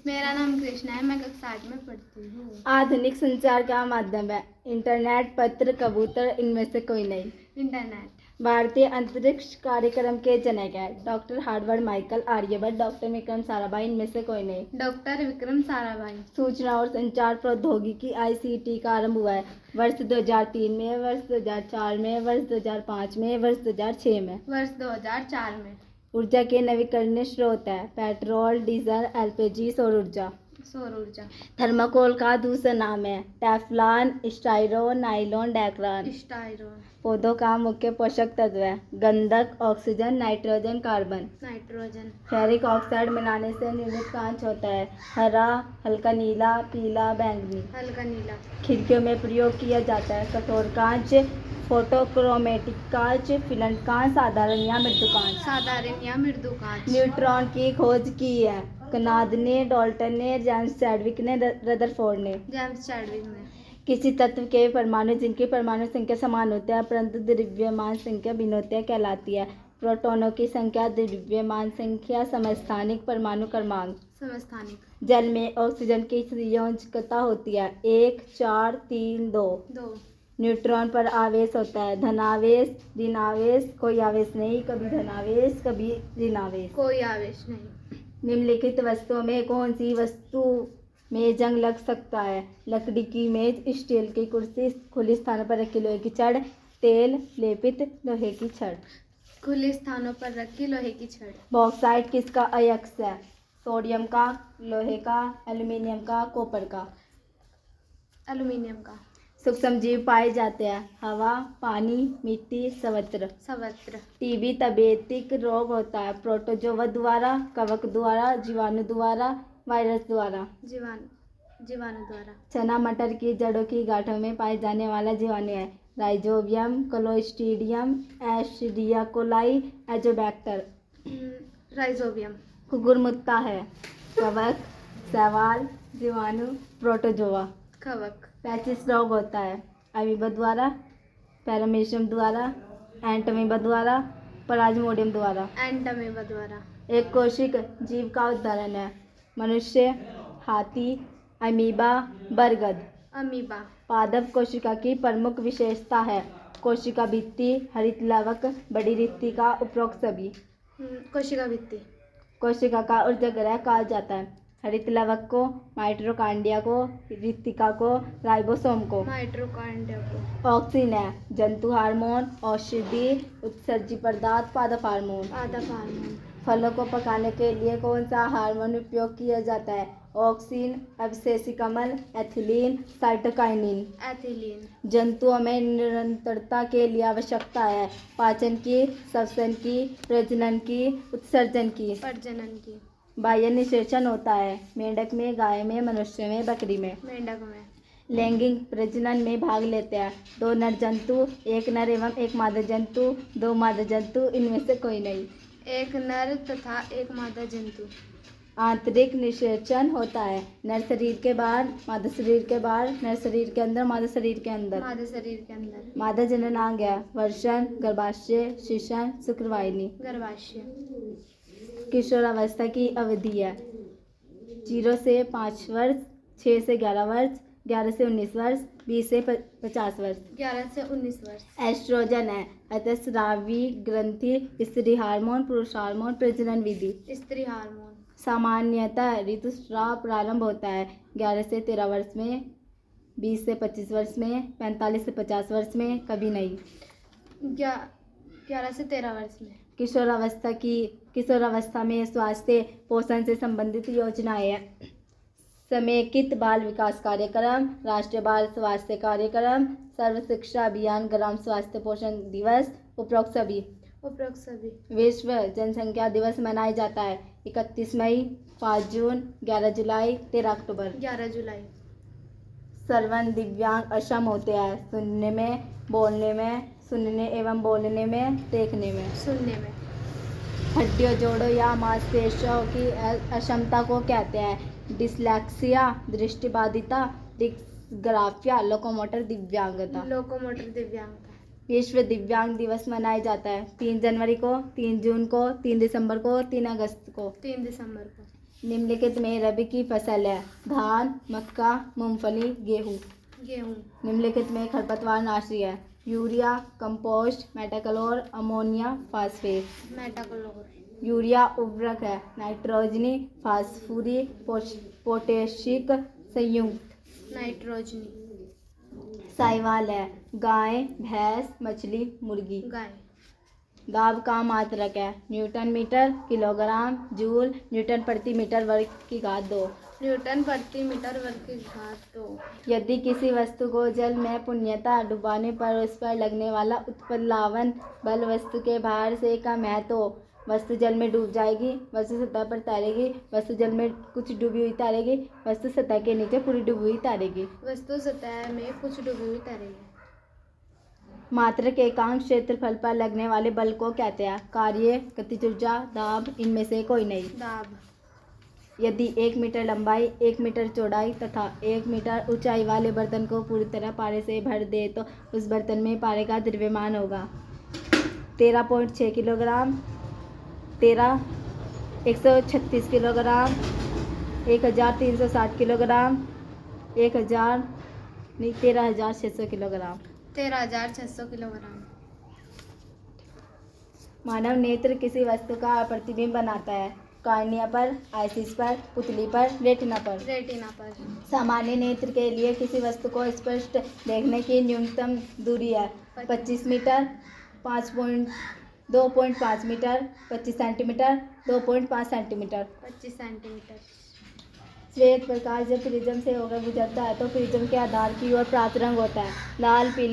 मेरा नाम कृष्णा है, मैं कक्षा 8 में पढ़ती हूँ। आधुनिक संचार का माध्यम है। इंटरनेट, पत्र, कबूतर, इनमें से कोई नहीं। इंटरनेट। भारतीय अंतरिक्ष कार्यक्रम के जनक है। Doctor Harvard, Michael Aryabhata, doctor Vikram Sarabhai, इनमें से कोई नहीं। डॉक्टर विक्रम साराभाई। सूचना और संचार प्रौद्योगिकी ICT का आरंभ हुआ है वर्ष 2003 में, वर्ष 2004 में, वर्ष 2005 में, वर्ष 2006 में। वर्ष 2004 में। ऊर्जा के नवीकरणीय स्रोत है पेट्रोल, डीजल, LPG, सौर ऊर्जा। सौर ऊर्जा। थर्माकोल का दूसरा नाम है टेफ्लॉन, स्टाइरो, नाइलॉन, डेक्रान। स्टाइरोन। पौधों का मुख्य पोषक तत्व है गंधक, oxygen, nitrogen, carbon. Nitrogen. Ferric oxide मिलाने से निर्मित कांच होता है हरा, हल्का नीला, पीला, बैंगनी। हल्का नीला। खिड़कियों में प्रयोग किया जाता है कठोर कांच, फोटोक्रोमेटिक कांच, फिल्म कांच, साधारण या मृदु कांच। साधारण या मृदु कांच। न्यूट्रॉन की खोज की है कनाद ने, डाल्टन ने, जेम्स चैडविक ने, रदरफोर्ड ने। जेम्स चैडविक ने। किसी तत्व के परमाणु जिनकी परमाणु संख्या समान होती है परंतु द्रव्यमान संख्या भिन्न होती है कहलाती है। प्रोटॉनों की संख्या, द्रव्यमान संख्या, समस्थानिक, परमाणु क्रमांक। समस्थानिक। जल में ऑक्सीजन की संयोजकता होती है 1, 4, 3, 2। 2। न्यूट्रॉन पर आवेश होता है धनावेश, ऋणावेश, कोई आवेश नहीं, कभी धनावेश कभी ऋणावेश। कोई आवेश नहीं। निम्नलिखित वस्तुओं में कौन सी वस्तु में जंग लग सकता है? लकड़ी की मेज, स्टील की कुर्सी, खुली स्थानों पर रखी लोहे की छड़, तेल लेपित लोहे की छड़। खुले स्थानों पर रखी लोहे की छड़। बॉक्साइट किसका अयस्क है? सोडियम का, लोहे का, एल्यूमिनियम का, कॉपर का। एल्यूमिनियम का। सूक्ष्म जीव पाए जाते हैं हवा, पानी, मिट्टी, सवत्र। सवत्र। टीबी तपेदिक रोग होता है प्रोटोजोआ द्वारा, कवक द्वारा, जीवाणु द्वारा, वायरस द्वारा। जीवाणु द्वारा। चना मटर की जड़ों की गांठों में पाए जाने वाला जीवाणु है rhizobium, clostridium, Escherichia coli, Azotobacter. Rhizobium. कुकुर मुत्ता है कवक, शैवाल, जीवाणु, प्रोटोजोआ। कवक। पैचिस रोग होता है अमीबा द्वारा, पैरामीशियम द्वारा, एंटमीबा द्वारा, प्लाज्मोडियम द्वारा। एंटमीबा द्वारा। एक कोशिक जीव का उदाहरण है मनुष्य, हाथी, अमीबा, बरगद। अमीबा। पादप कोशिका की प्रमुख विशेषता है कोशिका भित्ति, हरित लवक, बड़ी रिक्तिका, उपरोक्त सभी। कोशिका भित्ति। कोशिका का ऊर्जाग्रह कहा जाता है हरित लवक को, माइटोकॉन्ड्रिया को, रिक्तिका को, राइबोसोम को। माइटोकॉन्ड्रिया को। ऑक्सिन है जंतु हार्मोन, औषधि, उत्सर्जी पदार्थ, पादप हार्मोन। पादप हार्मोन। फलों को पकाने के लिए कौन सा हार्मोन उपयोग किया जाता है? ऑक्सिन, अवशेषिक अम्ल, एथिलीन, साइटोकाइनिन। एथिलीन। जंतुओं में निरंतरता के लिए आवश्यकता है पाचन की, श्वसन की, प्रजनन की, उत्सर्जन की। प्रजनन की। बाह्य निषेचन होता है मेंढक में, गाय में, मनुष्य में, बकरी में। मेंढक में। लैंगिक प्रजनन में भाग लेते हैं 2 नर जंतु, 1 नर एवं 1 मादा जंतु, 2 मादा जंतु, इनमें से कोई नहीं। 1 नर तथा 1 मादा जंतु। आंतरिक निषेचन होता है नर शरीर के बाहर, मादा शरीर के बाहर, नर शरीर के अंदर, मादा शरीर के अंदर। मादा शरीर के अंदर। मादा जननांग है वर्षण, गर्भाशय, शिशन, शुक्रवाहिनी। गर्भाशय। किशोरावस्था की अवधि है 0 से 5 वर्ष, 6 से 11 वर्ष, 11 से 19 वर्ष, 20 से 50 वर्ष। 11 से 19 वर्ष। एस्ट्रोजन है अतस्रावी ग्रंथि, स्त्री हार्मोन, पुरुष हार्मोन, प्रजनन विधि। स्त्री हार्मोन। सामान्यतः ऋतुस्राव प्रारंभ होता है 11 से 13 वर्ष में, 20 से 25 वर्ष में, 45 से 50 वर्ष में, कभी नहीं। 11 से 13 वर्ष में। किशोरावस्था में स्वास्थ्य पोषण से संबंधित योजनाएं हैं समेकित बाल विकास कार्यक्रम, राष्ट्रीय बाल स्वास्थ्य कार्यक्रम, सर्व शिक्षा अभियान, ग्राम स्वास्थ्य पोषण दिवस, उपरोक्त सभी। विश्व जनसंख्या दिवस मनाया जाता है 31 मई, 5 जून, 11 जुलाई, 13 अक्टूबर। 11 जुलाई। सर्वन दिव्यांग अक्षम होते हैं सुनने में, बोलने में, सुनने एवं बोलने में, देखने में। सुनने में। हड्डियों, जोड़ों या मांसपेशियों की अक्षमता को कहते हैं डिस्लेक्सिया, दृष्टिबाधिता, डिस्ग्राफिया, लोकोमोटर दिव्यांगता। लोकोमोटर दिव्यांगता। विश्व दिव्यांग दिवस मनाया जाता है 3 जनवरी को, 3 जून को, 3 दिसंबर को, 3 अगस्त को। 3 दिसंबर को। निम्नलिखित में रबी की फसल है? धान, मक्का, मूंगफली, गेहूँ। गेहूँ। निम्नलिखित में खरपतवार नाशी है? Urea, compost, metolachlor, ammonia, phosphate. Metolachlor. Urea उर्वरक है? नाइट्रोजनी, फास्फोरिक, पोटेशिक संयुक्त। नाइट्रोजनी। साहिवाल है? गाय, भैंस, मछली, मुर्गी। गाय। दाब का मात्रक है? Newton metre, kilogram, joule, newton प्रति मीटर वर्ग की घात 2। न्यूटन प्रति मीटर वर्ग की घात 2। यदि किसी वस्तु को जल में पूर्णतः डुबाने पर उस पर लगने वाला उत्प्लावन बल वस्तु के भार से कम है तो वस्तु जल में डूब जाएगी, वस्तु सतह पर तैरेगी, वस्तु जल में कुछ डूबी हुई तैरेगी, वस्तु सतह के नीचे पूरी डूबी हुई तैरेगी। वस्तु सतह में कुछ डूबी हुई तैरेगी। मात्रक एकांक क्षेत्रफल पर लगने वाले बल को कहते हैं? कार्य, गतिज ऊर्जा, दाब, इनमें से कोई नहीं। दाब। यदि 1 मीटर लंबाई, 1 मीटर चौड़ाई तथा 1 मीटर ऊंचाई वाले बर्तन को पूरी तरह पारे से भर दे तो उस बर्तन में पारे का द्रव्यमान होगा 13.6 kilogram, 136 kilogram, 1360 kilogram, 13,600 kilogram. 13,600 kilogram. मानव नेत्र किसी वस्तु का प्रतिबिंब बनाता है? कार्निया पर, आइसिस पर, पुतली पर, रेटिना पर। रेटिना पर। सामान्य नेत्र के लिए किसी वस्तु को स्पष्ट देखने की न्यूनतम दूरी है? 25 metre, 2.5 metre, 25 centimetre, 2.5 centimetre. 25 centimetre. श्वेत प्रकाश जब प्रिज्म से होकर गुजरता है तो प्रिज्म के आधार की ओर प्राप्त रंग होता है? लाल, पीला,